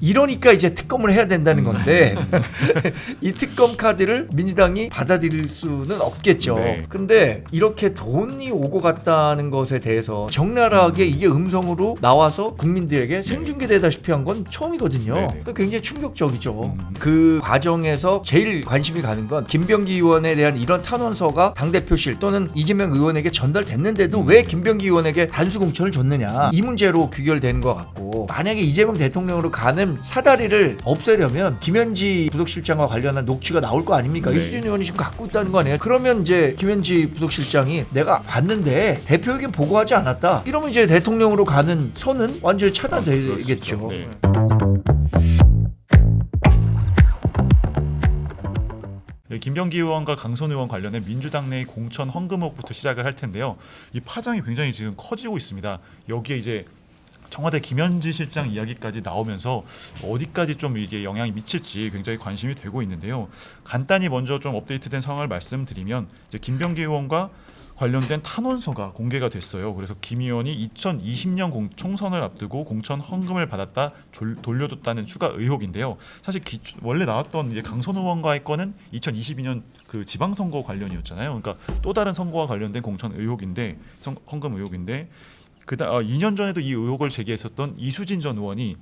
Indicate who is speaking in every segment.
Speaker 1: 이러니까 이제 특검을 해야 된다는 건데 이 특검 카드를 민주당이 받아들일 수는 없겠죠.
Speaker 2: 네.
Speaker 1: 근데 이렇게 돈이 오고 갔다는 것에 대해서 적나라하게 이게 음성으로 나와서 국민들에게 생중계되다시피 한 건 처음이거든요.
Speaker 2: 네.
Speaker 1: 그러니까 굉장히 충격적이죠. 그 과정에서 제일 관심이 가는 건 김병기 의원에 대한 이런 탄원서가 당대표실 또는 이재명 의원에게 전달됐는데도 왜 김병기 의원에게 단수 공천을 줬느냐, 이 문제로 귀결되는 것 같고, 만약에 이재명 대통령으로 가는 사다리를 없애려면 김현지 부속실장과 관련한 녹취가 나올 거 아닙니까?
Speaker 2: 네.
Speaker 1: 이수진 의원이 지금 갖고 있다는 거 아니에요? 그러면 이제 김현지 부속실장이 내가 봤는데 대표에게 보고하지 않았다, 이러면 이제 대통령으로 가는 선은 완전히 차단되겠죠.
Speaker 2: 네. 김병기 의원과 강선 의원 관련해 민주당 내 공천 헌금 의혹부터 시작을 할 텐데요. 이 파장이 굉장히 지금 커지고 있습니다. 여기에 이제 청와대 김현지 실장 이야기까지 나오면서 어디까지 좀 이게 영향이 미칠지 굉장히 관심이 되고 있는데요. 간단히 먼저 좀 업데이트된 상황을 말씀드리면, 이제 김병기 의원과 관련된 탄원서가 공개가 됐어요. 그래서 김 의원이 2020년 총선을 앞두고 공천 헌금을 받았다 돌려줬다는 추가 의혹인데요. 사실 원래 나왔던 이제 강선 의원과의 건은 2022년 그 지방선거 관련이었잖아요. 그러니까 또 다른 선거와 관련된 공천 의혹인데, 헌금 의혹인데, 2년 전에도 이 의혹을 제기했었던 이수진 전 의원이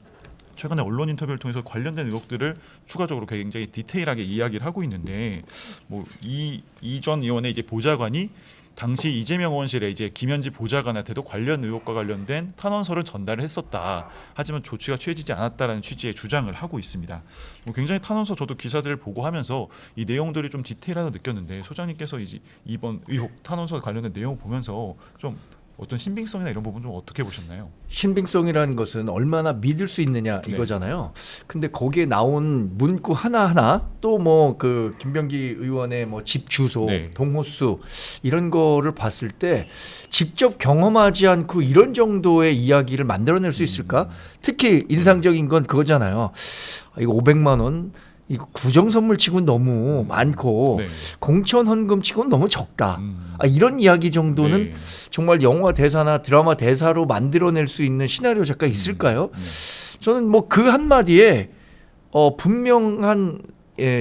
Speaker 2: 최근에 언론 인터뷰를 통해서 관련된 의혹들을 추가적으로 굉장히 디테일하게 이야기를 하고 있는데, 뭐 이 전 의원의 이제 보좌관이 당시 이재명 의원실에 이제 김현지 보좌관한테도 관련 의혹과 관련된 탄원서를 전달을 했었다. 하지만 조치가 취해지지 않았다라는 취지의 주장을 하고 있습니다. 뭐 굉장히 탄원서 저도 기사들을 보고 하면서 이 내용들이 좀 디테일하다 느꼈는데, 소장님께서 이제 이번 의혹 탄원서 관련된 내용 보면서 좀 어떤 신빙성이나 이런 부분 좀 어떻게 보셨나요?
Speaker 1: 신빙성이라는 것은 얼마나 믿을 수 있느냐 이거잖아요. 근데 거기에 나온 문구 하나하나, 또 뭐 그 김병기 의원의 뭐 집 주소, 동호수, 이런 거를 봤을 때 직접 경험하지 않고 이런 정도의 이야기를 만들어낼 수 있을까? 특히 인상적인 건 그거잖아요. 이거 500만 원, 이거 구정 선물 치고는 너무 많고 공천 헌금 치고는 너무 적다. 이런 이야기 정도는 정말 영화 대사나 드라마 대사로 만들어낼 수 있는 시나리오 작가 있을까요? 저는 뭐 그 한마디에 분명한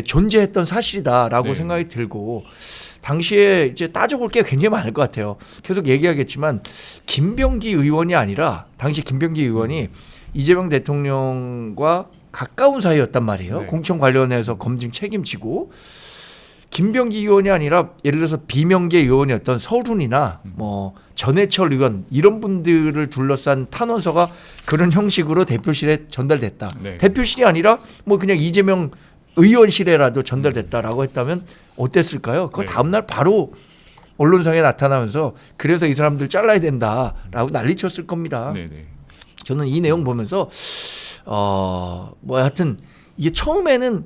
Speaker 1: 존재했던 사실이다라고 생각이 들고, 당시에 이제 따져볼 게 굉장히 많을 것 같아요. 계속 얘기하겠지만 김병기 의원이 아니라 당시 김병기 의원이 이재명 대통령과 가까운 사이였단 말이에요. 공천 관련해서 검증 책임지고, 김병기 의원이 아니라 예를 들어서 비명계 의원이었던 서훈이나 뭐 전해철 의원, 이런 분들을 둘러싼 탄원서가 그런 형식으로 대표실에 전달됐다. 대표실이 아니라 뭐 그냥 이재명 의원실에라도 전달됐다라고 했다면 어땠을까요? 그거 다음날 바로 언론상에 나타나면서 그래서 이 사람들 잘라야 된다라고 난리쳤을 겁니다. 저는 이 내용 보면서 뭐 하여튼 이게 처음에는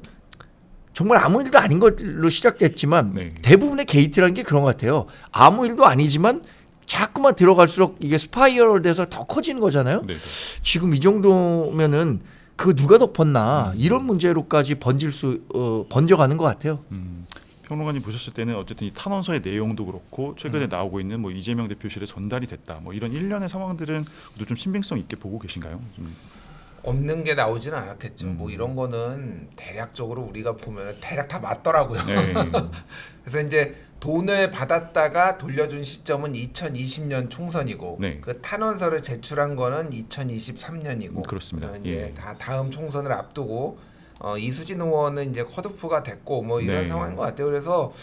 Speaker 1: 정말 아무 일도 아닌 걸로 시작됐지만 대부분의 게이트라는 게 그런 것 같아요. 아무 일도 아니지만 자꾸만 들어갈수록 이게 스파이럴 돼서 더 커지는 거잖아요. 지금 이 정도면은 그거 누가 덮었나, 이런 문제로까지 번져가는 것 같아요.
Speaker 2: 평론가님 보셨을 때는 어쨌든 이 탄원서의 내용도 그렇고 최근에 나오고 있는 뭐 이재명 대표실에 전달이 됐다, 뭐 이런 일련의 상황들은 좀 신빙성 있게 보고 계신가요?
Speaker 3: 없는 게 나오지는 않았겠죠. 뭐 이런 거는 대략적으로 우리가 보면 대략 다 맞더라고요. 그래서 이제 돈을 받았다가 돌려준 시점은 2020년 총선이고, 그 탄원서를 제출한 거는 2023년이고,
Speaker 2: 그렇습니다.
Speaker 3: 이제 다 다음 총선을 앞두고 이수진 의원은 이제 컷오프가 됐고 뭐 이런 상황인 것 같아요. 그래서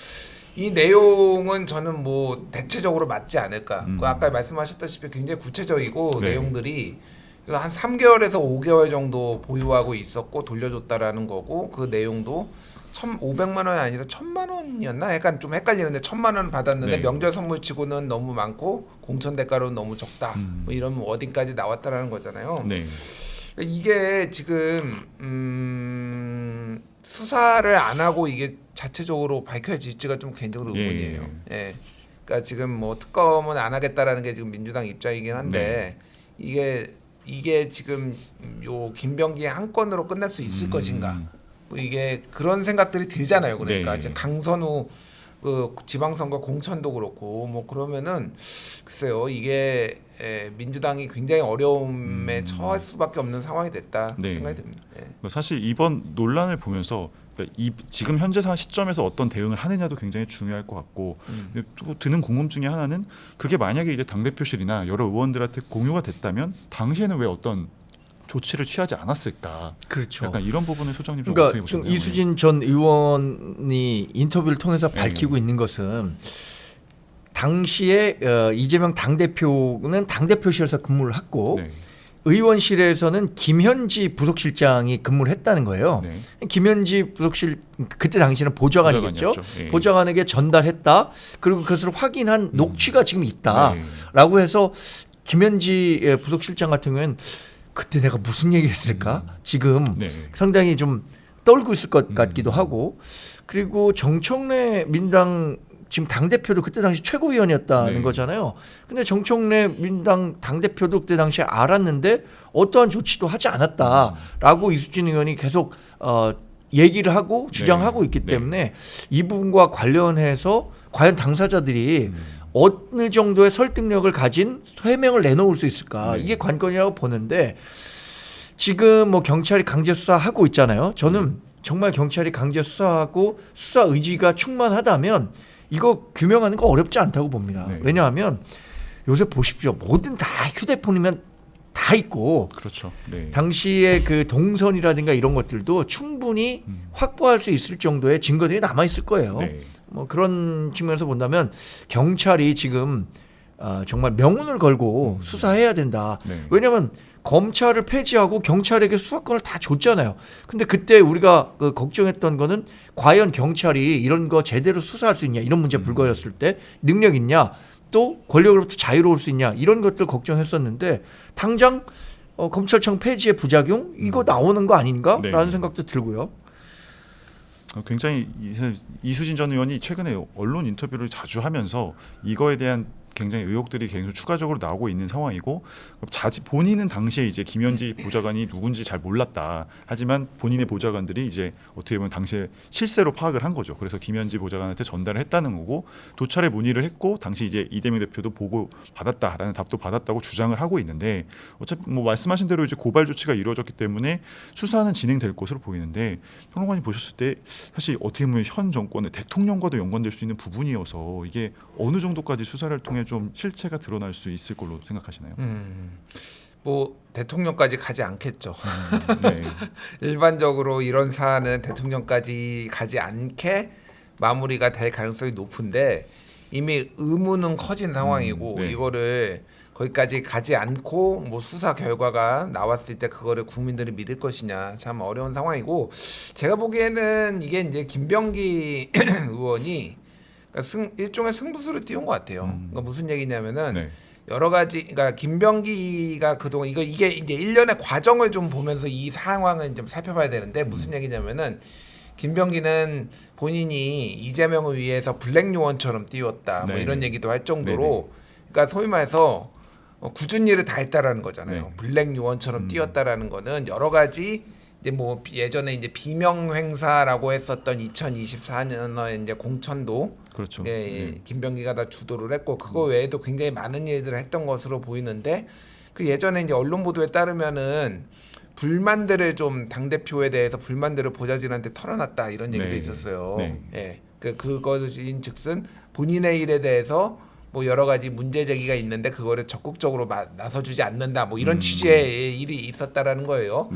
Speaker 3: 이 내용은 저는 뭐 대체적으로 맞지 않을까. 그 아까 말씀하셨다시피 굉장히 구체적이고 내용들이 그래서 한 3개월에서 5개월 정도 보유하고 있었고 돌려줬다라는 거고, 그 내용도 500만 원이 아니라 1000만 원이었나? 약간 좀 헷갈리는데 1000만 원 받았는데 명절 선물치고는 너무 많고 공천 대가로는 너무 적다. 뭐 이런 어딘까지 나왔다라는 거잖아요. 이게 지금 수사를 안 하고 이게 자체적으로 밝혀질지가 좀 개인적으로 의문이에요. 그러니까 지금 뭐 특검은 안 하겠다라는 게 지금 민주당 입장이긴 한데 이게 지금 요 김병기의 한 건으로 끝날 수 있을 것인가? 뭐 이게 그런 생각들이 들잖아요. 그러니까 지금 강선우 그 지방선거 공천도 그렇고 뭐 그러면은 글쎄요 이게 민주당이 굉장히 어려움에 처할 수밖에 없는 상황이 됐다
Speaker 2: 네.
Speaker 3: 생각이 듭니다. 예.
Speaker 2: 사실 이번 논란을 보면서 그러니까 지금 현재 시점에서 어떤 대응을 하느냐도 굉장히 중요할 것 같고 또 드는 궁금 중에 하나는 그게 만약에 이제 당대표실이나 여러 의원들한테 공유가 됐다면 당시에는 왜 어떤 조치를 취하지 않았을까?
Speaker 1: 그렇죠.
Speaker 2: 약간 이런 부분을 소장님 좀
Speaker 1: 그러니까
Speaker 2: 어떻게
Speaker 1: 지금
Speaker 2: 보시나요?
Speaker 1: 이수진 전 의원이 인터뷰를 통해서 밝히고 있는 것은 당시에 이재명 당대표는 당대표실에서 근무를 했고
Speaker 2: 네.
Speaker 1: 의원실에서는 김현지 부속실장이 근무를 했다는 거예요.
Speaker 2: 네.
Speaker 1: 김현지 부속실 그때 당시는 보좌관이겠죠.
Speaker 2: 예.
Speaker 1: 보좌관에게 전달했다. 그리고 그것을 확인한 녹취가 지금
Speaker 2: 네.
Speaker 1: 있다라고 해서 김현지 부속실장 같은 경우에는 그때 내가 무슨 얘기했을까? 지금
Speaker 2: 네.
Speaker 1: 상당히 좀 떨고 있을 것 같기도 하고 그리고 정청래 민당 지금 당대표도 그때 당시 최고위원이었다는
Speaker 2: 네.
Speaker 1: 거잖아요. 근데 정청래 민당 당대표도 그때 당시에 알았는데 어떠한 조치도 하지 않았다라고 이수진 의원이 계속 얘기를 하고 주장하고 있기 때문에 이 부분과 관련해서 과연 당사자들이 어느 정도의 설득력을 가진 해명을 내놓을 수 있을까? 이게 관건이라고 보는데 지금 뭐 경찰이 강제 수사하고 있잖아요. 저는 정말 경찰이 강제 수사하고 수사 의지가 충만하다면 이거 규명하는 거 어렵지 않다고 봅니다.
Speaker 2: 네.
Speaker 1: 왜냐하면 요새 보십시오. 뭐든 다 휴대폰이면 다 있고
Speaker 2: 그렇죠. 네.
Speaker 1: 당시의 그 동선이라든가 이런 것들도 충분히 확보할 수 있을 정도의 증거들이 남아 있을 거예요.
Speaker 2: 네.
Speaker 1: 뭐 그런 측면에서 본다면 경찰이 지금 정말 명운을 걸고 수사해야 된다.
Speaker 2: 네.
Speaker 1: 왜냐하면 검찰을 폐지하고 경찰에게 수사권을 다 줬잖아요. 근데 그때 우리가 걱정했던 거는 과연 경찰이 이런 거 제대로 수사할 수 있냐, 이런 문제 불거졌을 때 능력 있냐, 또 권력으로부터 자유로울 수 있냐, 이런 것들 걱정했었는데 당장 검찰청 폐지의 부작용 이거 나오는 거 아닌가라는 생각도 들고요.
Speaker 2: 굉장히 이수진 전 의원이 최근에 언론 인터뷰를 자주 하면서 이거에 대한 굉장히 의혹들이 계속 추가적으로 나오고 있는 상황이고 본인은 당시에 이제 김현지 보좌관이 누군지 잘 몰랐다. 하지만 본인의 보좌관들이 이제 어떻게 보면 당시에 실세로 파악을 한 거죠. 그래서 김현지 보좌관한테 전달을 했다는 거고 도 차례 문의를 했고 당시 이제 이재명 대표도 보고 받았다라는 답도 받았다고 주장을 하고 있는데 어차피 뭐 말씀하신 대로 이제 고발 조치가 이루어졌기 때문에 수사는 진행될 것으로 보이는데 평론가님 보셨을 때 사실 어떻게 보면 현 정권의 대통령과도 연관될 수 있는 부분이어서 이게 어느 정도까지 수사를 통해 좀 실체가 드러날 수 있을 걸로 생각하시나요?
Speaker 3: 뭐 대통령까지 가지 않겠죠.
Speaker 2: 네.
Speaker 3: 일반적으로 이런 사안은 대통령까지 가지 않게 마무리가 될 가능성이 높은데 이미 의문은 커진 상황이고 이거를 거기까지 가지 않고 뭐 수사 결과가 나왔을 때 그거를 국민들이 믿을 것이냐 참 어려운 상황이고 제가 보기에는 이게 이제 김병기 의원이 그러니까 일종의 승부수를 띄운 것 같아요. 그러니까 무슨 얘기냐면은 여러 가지 그러니까 김병기가 그동안 이게 이제 일련의 과정을 좀 보면서 이 상황을 좀 살펴봐야 되는데 무슨 얘기냐면은 김병기는 본인이 이재명을 위해서 블랙 요원처럼 띄웠다 뭐 이런 얘기도 할 정도로 그러니까 소위 말해서 굳은 일을 다 했다라는 거잖아요. 블랙 요원처럼 띄웠다라는 거는 여러 가지 이제 뭐 예전에 이제 비명 행사라고 했었던 2024년에 이제 공천도
Speaker 2: 그렇죠.
Speaker 3: 김병기가 다 주도를 했고 그거 외에도 굉장히 많은 일들을 했던 것으로 보이는데 그 예전에 이제 언론 보도에 따르면은 불만들을 좀 당 대표에 대해서 불만들을 보좌진한테 털어놨다 이런 얘기도 있었어요. 그것인즉슨 본인의 일에 대해서 뭐 여러 가지 문제 제기가 있는데 그거를 적극적으로 나서주지 않는다 뭐 이런 취지의 일이 있었다라는 거예요.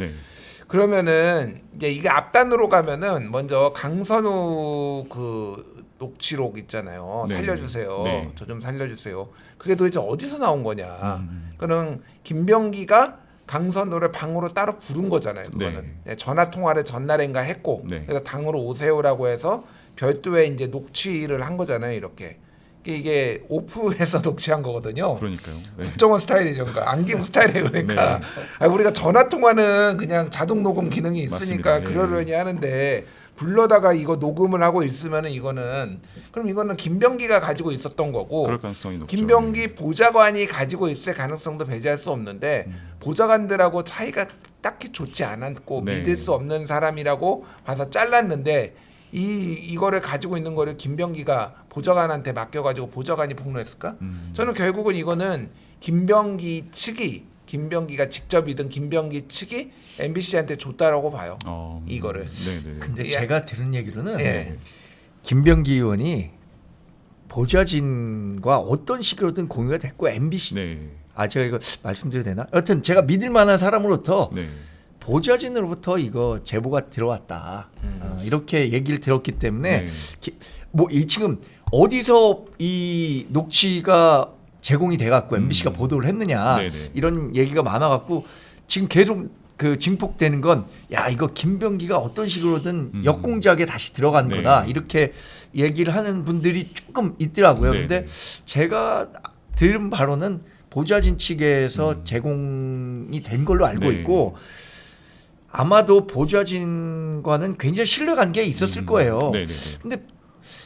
Speaker 3: 그러면은 이제 이게 앞단으로 가면은 먼저 강선우 그 녹취록 있잖아요. 살려주세요. 저 좀 살려주세요. 그게 도대체 어디서 나온 거냐. 그럼 김병기가 강선우를 방으로 따로 부른 거잖아요. 그거는 전화 통화를 전날인가 했고 그래서 당으로 오세요라고 해서 별도의 이제 녹취를 한 거잖아요. 이렇게. 이게 오프해서 녹취한 거거든요.
Speaker 2: 그러니까요.
Speaker 3: 국정원 스타일이죠. 그러니까 안기부 스타일이에요. 그러니까 우리가 전화 통화는 그냥 자동 녹음 기능이 있으니까 그러려니 하는데 불러다가 이거 녹음을 하고 있으면은 이거는 그럼 이거는 김병기가 가지고 있었던 거고
Speaker 2: 그럴 가능성이 높죠.
Speaker 3: 김병기 보좌관이 가지고 있을 가능성도 배제할 수 없는데 보좌관들하고 사이가 딱히 좋지 않았고 믿을 수 없는 사람이라고 봐서 잘랐는데 이거를 가지고 있는 거를 김병기가 보좌관한테 맡겨가지고 보좌관이 폭로했을까? 저는 결국은 이거는 김병기 측이 김병기가 직접이든 김병기 측이 MBC한테 줬다라고 봐요. 이거를.
Speaker 2: 네네.
Speaker 1: 근데
Speaker 3: 예.
Speaker 1: 제가 들은 얘기로는
Speaker 3: 예.
Speaker 1: 김병기 의원이 보좌진과 어떤 식으로든 공유가 됐고 MBC
Speaker 2: 네.
Speaker 1: 제가 이거 말씀드려도 되나? 여튼 제가 믿을 만한 사람으로부터
Speaker 2: 네.
Speaker 1: 보좌진으로부터 이거 제보가 들어왔다. 이렇게 얘기를 들었기 때문에
Speaker 2: 네.
Speaker 1: 이 지금 어디서 이 녹취가 제공이 돼갖고 MBC가 보도를 했느냐
Speaker 2: 네네.
Speaker 1: 이런 얘기가 많아갖고 지금 계속 그 증폭되는 건 야 이거 김병기가 어떤 식으로든 역공작에 다시 들어간
Speaker 2: 네.
Speaker 1: 거다 이렇게 얘기를 하는 분들이 조금 있더라고요.
Speaker 2: 네네.
Speaker 1: 근데 제가 들은 바로는 보좌진 측에서 제공이 된 걸로 알고
Speaker 2: 네.
Speaker 1: 있고 아마도 보좌진과는 굉장히 신뢰관계에 있었을 거예요.
Speaker 2: 네네네.
Speaker 1: 근데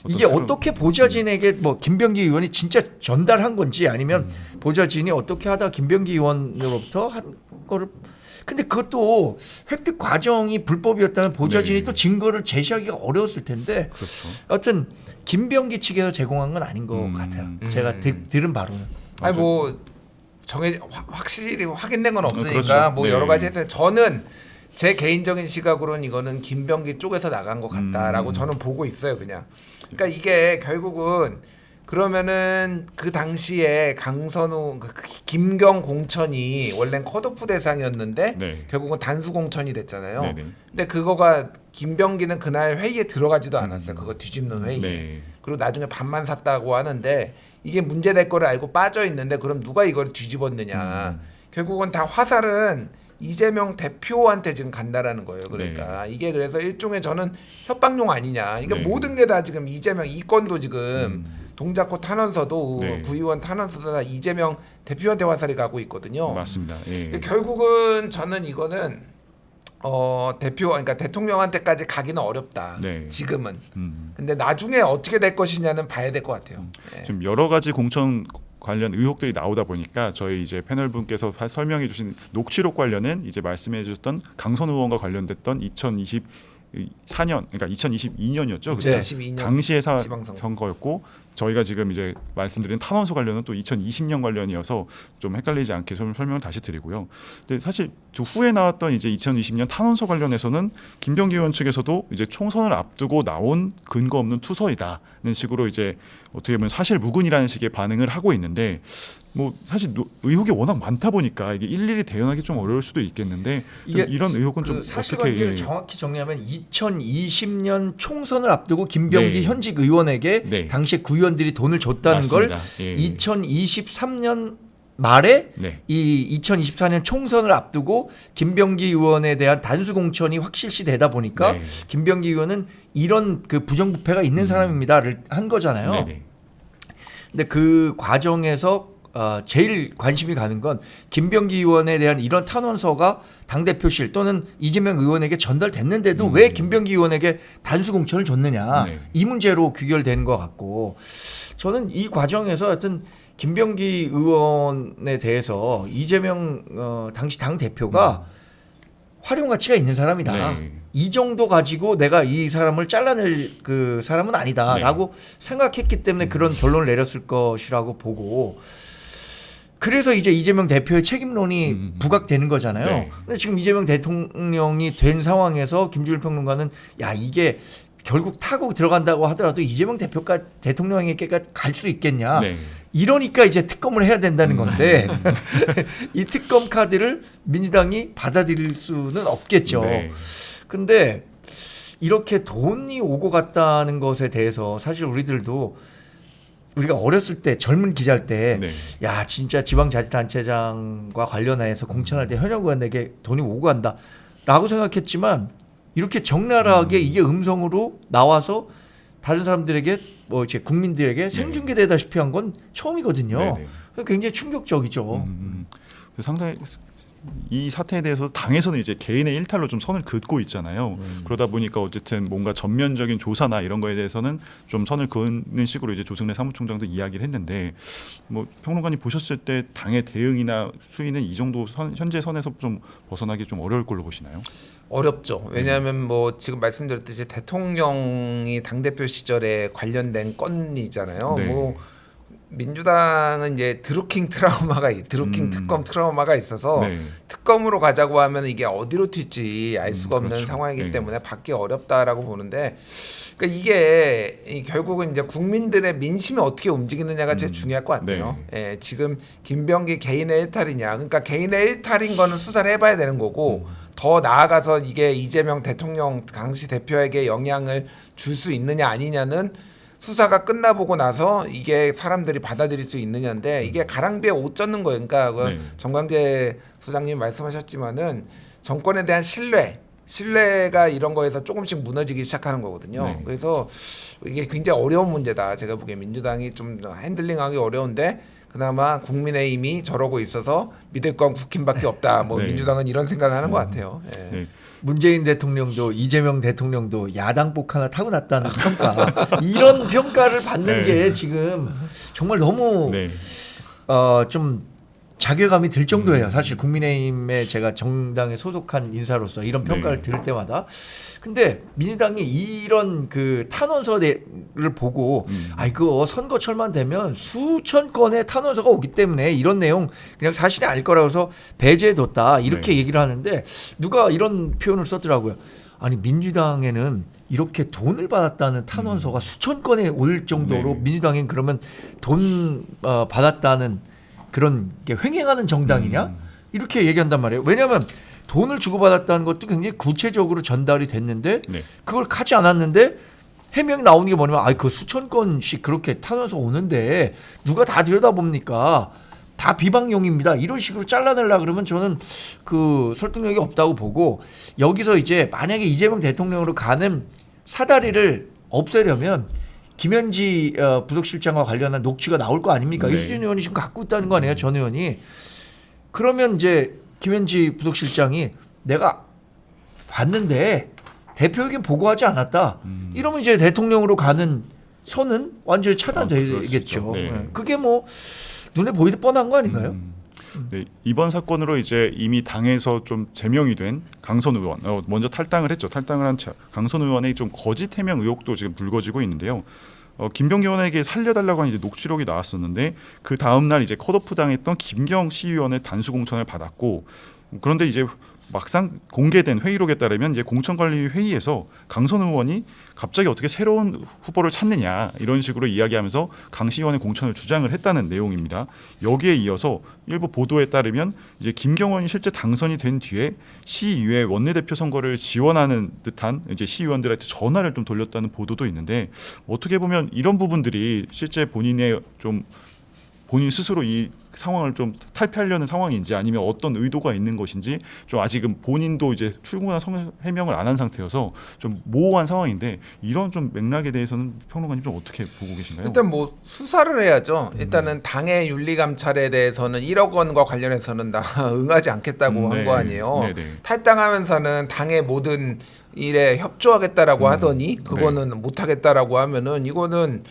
Speaker 1: 이게 어떻게 보좌진에게 뭐 김병기 의원이 진짜 전달한 건지 아니면 보좌진이 어떻게 하다 김병기 의원으로부터 한 거를 근데 그것도 획득 과정이 불법이었다면 보좌진이
Speaker 2: 네.
Speaker 1: 또 증거를 제시하기가 어려웠을 텐데
Speaker 2: 그렇죠.
Speaker 1: 여튼 김병기 측에서 제공한 건 아닌 것 같아요. 제가 들은 바로는.
Speaker 3: 아니 뭐 확실히 확인된 건 없으니까
Speaker 2: 그렇죠.
Speaker 3: 뭐
Speaker 2: 네.
Speaker 3: 여러 가지 해서 저는 제 개인적인 시각으로는 이거는 김병기 쪽에서 나간 것 같다라고 저는 보고 있어요 그냥. 그러니까 이게 결국은 그러면은 그 당시에 강선우 김경 공천이 원래는 컷오프 대상이었는데
Speaker 2: 네.
Speaker 3: 결국은 단수 공천이 됐잖아요.
Speaker 2: 네네.
Speaker 3: 근데 그거가 김병기는 그날 회의에 들어가지도 않았어요. 그거 뒤집는 회의에.
Speaker 2: 네.
Speaker 3: 그리고 나중에 밥만 샀다고 하는데 이게 문제될 거를 알고 빠져 있는데 그럼 누가 이걸 뒤집었느냐. 결국은 다 화살은 이재명 대표한테 지금 간다라는 거예요. 그러니까 이게 그래서 일종의 저는 협박용 아니냐. 이게
Speaker 2: 네.
Speaker 3: 모든 게 다 지금 이재명 이 건도 지금 동작구 탄원서도
Speaker 2: 네.
Speaker 3: 구의원 탄원서도 다 이재명 대표한테 화살이 가고 있거든요.
Speaker 2: 맞습니다. 예.
Speaker 3: 결국은 저는 이거는 그러니까 대통령한테까지 가기는 어렵다.
Speaker 2: 네.
Speaker 3: 지금은. 근데 나중에 어떻게 될 것이냐는 봐야 될 것 같아요. 예.
Speaker 2: 지금 여러 가지 공천 관련 의혹들이 나오다 보니까 저희 이제 패널 분께서 설명해 주신 녹취록 관련은 이제 말씀해 주셨던 강선우 의원과 관련됐던 2024년 그러니까 2022년이었죠.
Speaker 3: 2022년
Speaker 2: 당시의
Speaker 3: 지방선거.
Speaker 2: 선거였고 저희가 지금 이제 말씀드린 탄원서 관련은 또 2020년 관련이어서 좀 헷갈리지 않게 설명을 다시 드리고요. 근데 사실 저 후에 나왔던 이제 2020년 탄원서 관련해서는 김병기 의원 측에서도 이제 총선을 앞두고 나온 근거 없는 투서이다는 식으로 이제 어떻게 보면 사실 무근이라는 식의 반응을 하고 있는데 뭐 사실 의혹이 워낙 많다 보니까 이게 일일이 대응하기 좀 어려울 수도 있겠는데
Speaker 1: 이게
Speaker 2: 이런 의혹은 좀
Speaker 1: 사실관계를
Speaker 2: 어떻게
Speaker 1: 정확히 정리하면 2020년 총선을 앞두고 김병기
Speaker 2: 네.
Speaker 1: 현직 의원에게
Speaker 2: 네.
Speaker 1: 당시에 구의원들이 돈을 줬다는
Speaker 2: 맞습니다.
Speaker 1: 걸
Speaker 2: 예.
Speaker 1: 2023년 말에
Speaker 2: 네.
Speaker 1: 이 2024년 총선을 앞두고 김병기 의원에 대한 단수 공천이 확실시되다 보니까
Speaker 2: 네.
Speaker 1: 김병기 의원은 이런 그 부정부패가 있는 사람입니다를 한 거잖아요.
Speaker 2: 네네.
Speaker 1: 근데 그 과정에서 제일 관심이 가는 건 김병기 의원에 대한 이런 탄원서가 당대표실 또는 이재명 의원에게 전달됐는데도 왜 김병기 의원에게 단수 공천을 줬느냐
Speaker 2: 네.
Speaker 1: 이 문제로 귀결되는 것 같고 저는 이 과정에서 하여튼 김병기 의원에 대해서 이재명 당시 당대표가 활용 가치가 있는 사람이다.
Speaker 2: 네.
Speaker 1: 이 정도 가지고 내가 이 사람을 잘라낼 그 사람은 아니다라고 생각했기 때문에 그런 결론을 내렸을 것이라고 보고 그래서 이제 이재명 대표의 책임론이 부각되는 거잖아요.
Speaker 2: 네.
Speaker 1: 근데 지금 이재명 대통령이 된 상황에서 김준일 평론가는 야 이게 결국 타고 들어간다고 하더라도 이재명 대표가 대통령에게 갈 수 있겠냐.
Speaker 2: 네.
Speaker 1: 이러니까 이제 특검을 해야 된다는 건데 이 특검 카드를 민주당이 받아들일 수는 없겠죠.
Speaker 2: 네.
Speaker 1: 근데 이렇게 돈이 오고 갔다는 것에 대해서 사실 우리가 어렸을 때 젊은 기자일 때 야
Speaker 2: 네.
Speaker 1: 진짜 지방자치단체장과 관련해서 공천할 때 현역 의원에게 돈이 오고 간다라고 생각했지만 이렇게 적나라하게 이게 음성으로 나와서 다른 사람들에게 뭐 이제 국민들에게 생중계되다시피 한 건 처음이거든요.
Speaker 2: 네네.
Speaker 1: 굉장히 충격적이죠.
Speaker 2: 상당히 이 사태에 대해서 당에서는 이제 개인의 일탈로 좀 선을 긋고 있잖아요. 그러다 보니까 어쨌든 뭔가 전면적인 조사나 이런 거에 대해서는 좀 선을 그는 식으로 이제 조승래 사무총장도 이야기를 했는데 뭐 평론가님 보셨을 때 당의 대응이나 수위는 이 정도 현재 선에서 좀 벗어나기 좀 어려울 걸로 보시나요?
Speaker 3: 어렵죠. 왜냐하면 뭐 지금 말씀드렸듯이 대통령이 당대표 시절에 관련된 건이잖아요.
Speaker 2: 네.
Speaker 3: 뭐 민주당은 이제 드루킹 특검 트라우마가 있어서
Speaker 2: 네.
Speaker 3: 특검으로 가자고 하면 이게 어디로 튈지 알 수가 없는
Speaker 2: 그렇죠.
Speaker 3: 상황이기
Speaker 2: 네.
Speaker 3: 때문에 받기 어렵다라고 보는데, 그러니까 이게 결국은 이제 국민들의 민심이 어떻게 움직이느냐가 제일 중요할 것 같아요. 예, 지금 김병기 개인의 일탈이냐, 그러니까 개인의 일탈인 거는 수사를 해봐야 되는 거고, 더 나아가서 이게 이재명 대통령 당시 대표에게 영향을 줄 수 있느냐 아니냐는 수사가 끝나보고 나서 이게 사람들이 받아들일 수 있느냐인데, 이게 가랑비에 옷 젖는 거예요. 그러니까 그
Speaker 2: 네.
Speaker 3: 정광재 소장님 말씀하셨지만은 정권에 대한 신뢰가 이런 거에서 조금씩 무너지기 시작하는 거거든요.
Speaker 2: 네.
Speaker 3: 그래서 이게 굉장히 어려운 문제다. 제가 보기에 민주당이 좀 핸들링하기 어려운데, 그나마 국민의힘이 저러고 있어서 믿을 건 국힘밖에 없다. 뭐
Speaker 2: 네.
Speaker 3: 민주당은 이런 생각을 하는 것 같아요. 예.
Speaker 2: 네.
Speaker 1: 문재인 대통령도 이재명 대통령도 야당복 하나 타고났다는 평가, 이런 평가를 받는
Speaker 2: 네.
Speaker 1: 게 지금 정말 너무
Speaker 2: 네.
Speaker 1: 좀 자괴감이 들 정도예요. 사실 국민의힘에 제가 정당에 소속한 인사로서 이런 평가를
Speaker 2: 네.
Speaker 1: 들을 때마다. 근데 민주당이 이런 그 탄원서를 보고 그거 선거철만 되면 수천 건의 탄원서가 오기 때문에 이런 내용 그냥 사실이 아닐 거라고 해서 배제해뒀다 이렇게
Speaker 2: 네.
Speaker 1: 얘기를 하는데, 누가 이런 표현을 썼더라고요. 아니 민주당에는 이렇게 돈을 받았다는 탄원서가 수천 건에 올 정도로
Speaker 2: 네.
Speaker 1: 민주당엔 그러면 돈 받았다는 그런 게 횡행하는 정당이냐? 이렇게 얘기한단 말이에요. 왜냐하면 돈을 주고받았다는 것도 굉장히 구체적으로 전달이 됐는데
Speaker 2: 네.
Speaker 1: 그걸 하지 않았는데 해명이 나오는 게 뭐냐면 그 수천 건씩 그렇게 타면서 오는데 누가 다 들여다봅니까? 다 비방용입니다. 이런 식으로 잘라내려고 그러면 저는 그 설득력이 없다고 보고, 여기서 이제 만약에 이재명 대통령으로 가는 사다리를 없애려면 김현지 부속실장과 관련한 녹취가 나올 거 아닙니까?
Speaker 2: 네.
Speaker 1: 이수진 의원이 지금 갖고 있다는 거 아니에요, 전 의원이. 그러면 이제 김현지 부속실장이 내가 봤는데 대표에게 보고하지 않았다. 이러면 이제 대통령으로 가는 선은 완전히 차단되겠죠.
Speaker 2: 네.
Speaker 1: 그게 뭐 눈에 보이듯 뻔한 거 아닌가요?
Speaker 2: 네, 이번 사건으로 이제 이미 당에서 좀 제명이 된 강선 의원, 먼저 탈당을 했죠. 탈당을 한 강선 의원의 좀 거짓 해명 의혹도 지금 불거지고 있는데요. 김병기 의원에게 살려달라고 하는 이제 녹취록이 나왔었는데, 그 다음 날 이제 컷오프 당했던 김경 시의원의 단수 공천을 받았고, 그런데 이제 막상 공개된 회의록에 따르면 이제 공천관리 회의에서 강선 의원이 갑자기 어떻게 새로운 후보를 찾느냐 이런 식으로 이야기하면서 강 시의원의 공천을 주장을 했다는 내용입니다. 여기에 이어서 일부 보도에 따르면 이제 김경 의원이 실제 당선이 된 뒤에 시의회 원내대표 선거를 지원하는 듯한 이제 시의원들한테 전화를 좀 돌렸다는 보도도 있는데, 어떻게 보면 이런 부분들이 실제 본인의 좀 본인 스스로 이 상황을 좀 탈피하려는 상황인지 아니면 어떤 의도가 있는 것인지, 좀 아직은 본인도 이제 출근한 해명을 안 한 상태여서 좀 모호한 상황인데, 이런 좀 맥락에 대해서는 평론가님 좀 어떻게 보고 계신가요?
Speaker 3: 일단 뭐 수사를 해야죠. 일단은 당의 윤리감찰에 대해서는 1억 원과 관련해서는 나 응하지 않겠다고 한 거 아니에요.
Speaker 2: 네네.
Speaker 3: 탈당하면서는 당의 모든 일에 협조하겠다라고 하더니 그거는 못하겠다라고 하면은 이거는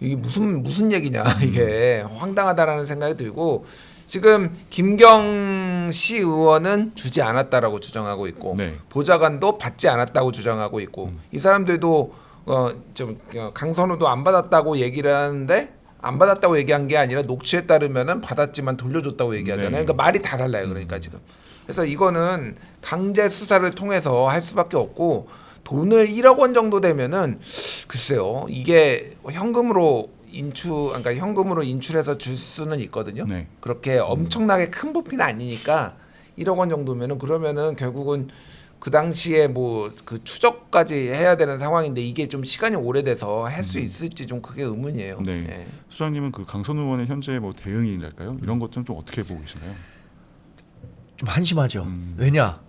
Speaker 3: 이게 무슨 얘기냐, 이게 황당하다라는 생각이 들고, 지금 김경 시 의원은 주지 않았다라고 주장하고 있고,
Speaker 2: 네.
Speaker 3: 보좌관도 받지 않았다고 주장하고 있고, 이 사람들도 강선우도 안 받았다고 얘기를 하는데, 안 받았다고 얘기한 게 아니라 녹취에 따르면은 받았지만 돌려줬다고 얘기하잖아요.
Speaker 2: 네.
Speaker 3: 그러니까 말이 다 달라요. 그러니까 지금. 그래서 이거는 강제 수사를 통해서 할 수밖에 없고, 돈을 1억 원 정도 되면은 글쎄요, 이게 그러니까 현금으로 인출해서 줄 수는 있거든요.
Speaker 2: 네.
Speaker 3: 그렇게 엄청나게 큰 부피는 아니니까 1억 원 정도면은, 그러면은 결국은 그 당시에 뭐 그 추적까지 해야 되는 상황인데, 이게 좀 시간이 오래돼서 할 수 있을지 좀 그게 의문이에요.
Speaker 2: 네.
Speaker 3: 예.
Speaker 2: 수장님은 그 강선 의원의 현재 뭐 대응이랄까요? 이런 것들은 좀 어떻게 보고 계신가요?
Speaker 1: 좀 한심하죠. 왜냐?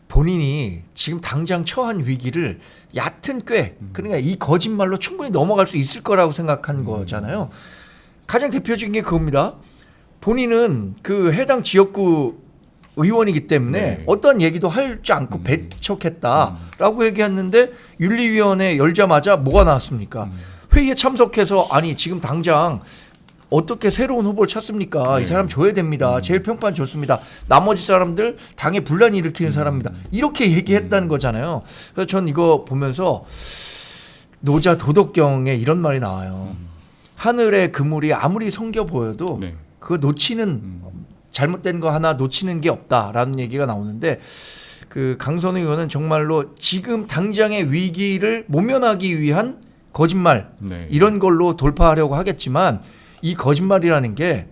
Speaker 1: 본인이 지금 당장 처한 위기를 얕은 꾀, 그러니까 이 거짓말로 충분히 넘어갈 수 있을 거라고 생각한 거잖아요. 가장 대표적인 게 그겁니다. 본인은 그 해당 지역구 의원이기 때문에
Speaker 2: 네.
Speaker 1: 어떤 얘기도 하지 않고 배척했다라고 얘기했는데, 윤리위원회 열자마자 뭐가 나왔습니까? 회의에 참석해서 아니 지금 당장 어떻게 새로운 후보를 찾습니까? 이 사람 줘야 됩니다. 제일 평판 좋습니다. 나머지 사람들 당에 분란이 일으키는 사람입니다. 이렇게 얘기했다는 거잖아요. 그래서 전 이거 보면서 노자 도덕경에 이런 말이 나와요. 하늘의 그물이 아무리 성겨 보여도
Speaker 2: 네.
Speaker 1: 그거 놓치는 잘못된 거 하나 놓치는 게 없다라는 얘기가 나오는데 그 강선우 의원은 정말로 지금 당장의 위기를 모면하기 위한 거짓말
Speaker 2: 네.
Speaker 1: 이런 걸로 돌파하려고 하겠지만 이 거짓말이라는 게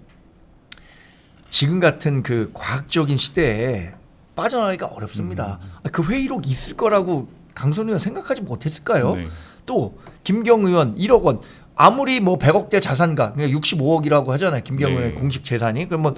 Speaker 1: 지금 같은 그 과학적인 시대에 빠져나가기가 어렵습니다. 그 회의록 있을 거라고 강선우 의원 생각하지 못했을까요?
Speaker 2: 네.
Speaker 1: 또 김경 의원 1억 원 아무리 뭐 100억대 자산가 그러니까 65억이라고 하잖아요. 김경 의원의 공식 재산이 그러면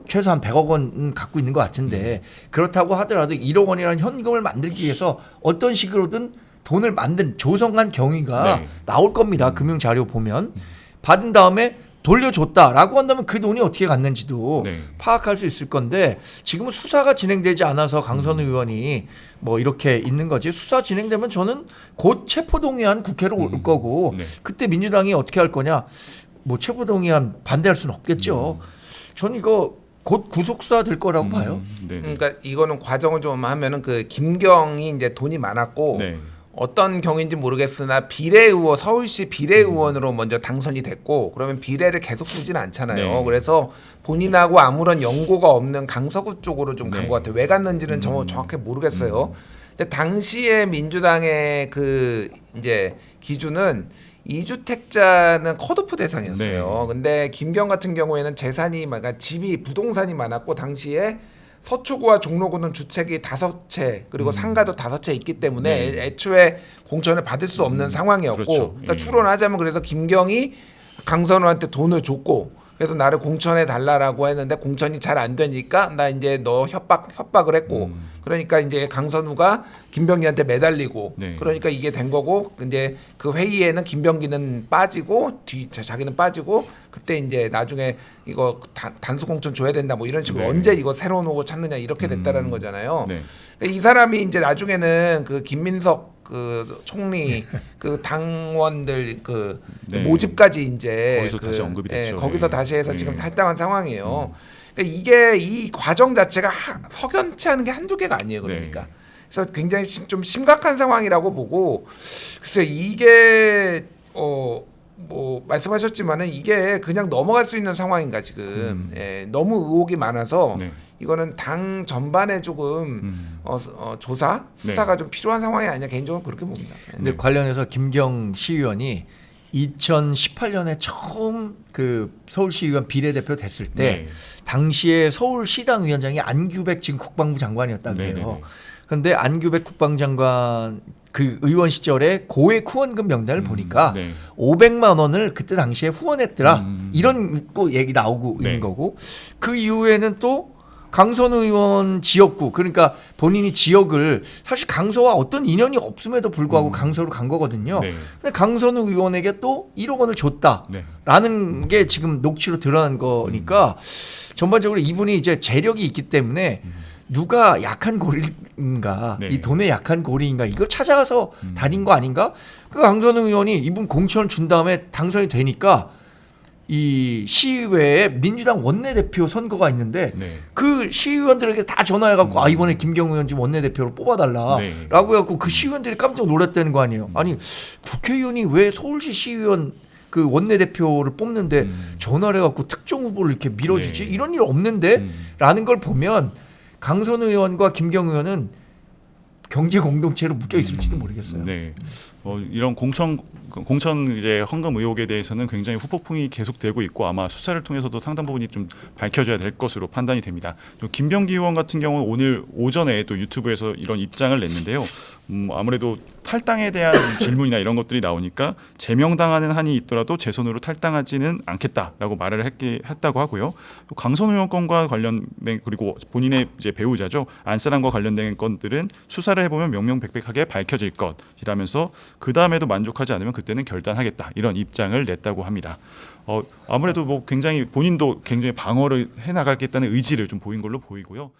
Speaker 1: 최소한 100억 원 갖고 있는 것 같은데 그렇다고 하더라도 1억 원이라는 현금을 만들기 위해서 어떤 식으로든 돈을 만든 조성한 경위가
Speaker 2: 네.
Speaker 1: 나올 겁니다. 금융 자료 보면 받은 다음에 돌려줬다라고 한다면 그 돈이 어떻게 갔는지도
Speaker 2: 네.
Speaker 1: 파악할 수 있을 건데 지금은 수사가 진행되지 않아서 강선우 의원이 뭐 이렇게 있는 거지. 수사 진행되면 저는 곧 체포동의안 국회로 올 거고
Speaker 2: 네.
Speaker 1: 그때 민주당이 어떻게 할 거냐. 뭐 체포동의안 반대할 수는 없겠죠. 저는 이거 곧 구속사 될 거라고 봐요.
Speaker 2: 네.
Speaker 3: 그러니까 이거는 과정을 좀 하면은 그 김경이 이제 돈이 많았고
Speaker 2: 네.
Speaker 3: 어떤 경인지 모르겠으나 비례의원 서울시 비례의원으로 먼저 당선이 됐고 그러면 비례를 계속 두지는 않잖아요.
Speaker 2: 네.
Speaker 3: 그래서 본인하고 아무런 연고가 없는 강서구 쪽으로 좀 간
Speaker 2: 네.
Speaker 3: 것 같아요. 왜 갔는지는 정확히 모르겠어요. 근데 당시에 민주당의 그 이제 기준은 2주택자는 컷오프 대상이었어요.
Speaker 2: 네.
Speaker 3: 근데 김경 같은 경우에는 재산이 그러니까 집이 부동산이 많았고 당시에 서초구와 종로구는 주택이 5채 그리고 상가도 5채 있기 때문에
Speaker 2: 네.
Speaker 3: 애초에 공천을 받을 수 없는 상황이었고
Speaker 2: 그렇죠.
Speaker 3: 그러니까
Speaker 2: 예.
Speaker 3: 추론하자면 그래서 김경이 강선우한테 돈을 줬고 그래서 나를 공천해 달라라고 했는데 공천이 잘 안 되니까 나 이제 너 협박을 했고 그러니까 이제 강선우가 김병기한테 매달리고
Speaker 2: 네.
Speaker 3: 그러니까 이게 된 거고 이제 그 회의에는 김병기는 빠지고 자기는 빠지고 그때 이제 나중에 이거 단수 공천 줘야 된다 뭐 이런 식으로
Speaker 2: 네.
Speaker 3: 언제 이거 새로운 후보 찾느냐 이렇게 됐다라는 거잖아요.
Speaker 2: 네.
Speaker 3: 그러니까 이 사람이 이제 나중에는 그 김민석 그 총리 그 당원들 그
Speaker 2: 네.
Speaker 3: 모집까지 이제
Speaker 2: 거기서 다시 언급이 됐죠.
Speaker 3: 거기서
Speaker 2: 네.
Speaker 3: 다시 해서 지금
Speaker 2: 네.
Speaker 3: 탈당한 상황이에요. 그러니까 이게 이 과정 자체가 석연치 않은 게 한두 개가 아니에요. 그러니까.
Speaker 2: 네.
Speaker 3: 그래서 굉장히 좀 심각한 상황이라고 보고 글쎄 이게 뭐 말씀하셨지만은 이게 그냥 넘어갈 수 있는 상황인가 지금 예, 너무 의혹이 많아서
Speaker 2: 네.
Speaker 3: 이거는 당 전반에 조금 조사 수사가 좀 필요한 상황이 아니냐 개인적으로 그렇게 봅니다.
Speaker 1: 근데
Speaker 2: 네.
Speaker 1: 관련해서 김경 시의원이 2018년에 처음 그 서울시의원 비례대표 됐을 때
Speaker 2: 네.
Speaker 1: 당시에 서울시당 위원장이 안규백 지금 국방부 장관이었다 그래요.
Speaker 2: 네네네.
Speaker 1: 그런데 안규백 국방장관 그 의원 시절에 고액 후원금 명단을 보니까
Speaker 2: 네.
Speaker 1: 500만 원을 그때 당시에 후원했더라. 이런 거 얘기 나오고
Speaker 2: 네.
Speaker 1: 있는 거고 그 이후에는 또 강선우 의원 지역구 그러니까 본인이 지역을 사실 강서와 어떤 인연이 없음에도 불구하고 강서로 간 거거든요.
Speaker 2: 네.
Speaker 1: 근데 강선우 의원에게 또 1억 원을 줬다라는
Speaker 2: 네.
Speaker 1: 게 지금 녹취로 드러난 거니까 전반적으로 이분이 이제 재력이 있기 때문에 누가 약한 고리인가
Speaker 2: 네.
Speaker 1: 이 돈에 약한 고리인가 이걸 찾아가서 다닌 거 아닌가? 그 강선우 의원이 이분 공천을 준 다음에 당선이 되니까 이 시의회에 민주당 원내대표 선거가 있는데
Speaker 2: 네.
Speaker 1: 그 시의원들에게 다 전화해갖고 아 이번에 김경우 의원 지금 원내대표로 뽑아달라라고
Speaker 2: 네.
Speaker 1: 해갖고 그 시의원들이 깜짝 놀랐다는 거 아니에요. 아니 국회의원이 왜 서울시 시의원 그 원내대표를 뽑는데 전화를 해갖고 특정 후보를 이렇게 밀어주지
Speaker 2: 네.
Speaker 1: 이런 일 없는데 라는 걸 보면 강선우 의원과 김경우 의원은 경제 공동체로 묶여 있을지도 모르겠어요.
Speaker 2: 네. 이런 공천 이제 헌금 의혹에 대해서는 굉장히 후폭풍이 계속되고 있고 아마 수사를 통해서도 상당 부분이 좀 밝혀져야 될 것으로 판단이 됩니다. 또 김병기 의원 같은 경우는 오늘 오전에 또 유튜브에서 이런 입장을 냈는데요. 아무래도 탈당에 대한 질문이나 이런 것들이 나오니까 제명당하는 한이 있더라도 제 손으로 탈당하지는 않겠다라고 말을 했다고 하고요. 또 강선우 의원 건과 관련된 그리고 본인의 이제 배우자죠 안사람과 관련된 건들은 수사를 해보면 명명백백하게 밝혀질 것이라면서 그 다음에도 만족하지 않으면 그때는 결단하겠다 이런 입장을 냈다고 합니다. 아무래도 뭐 굉장히 본인도 굉장히 방어를 해나가겠다는 의지를 좀 보인 걸로 보이고요.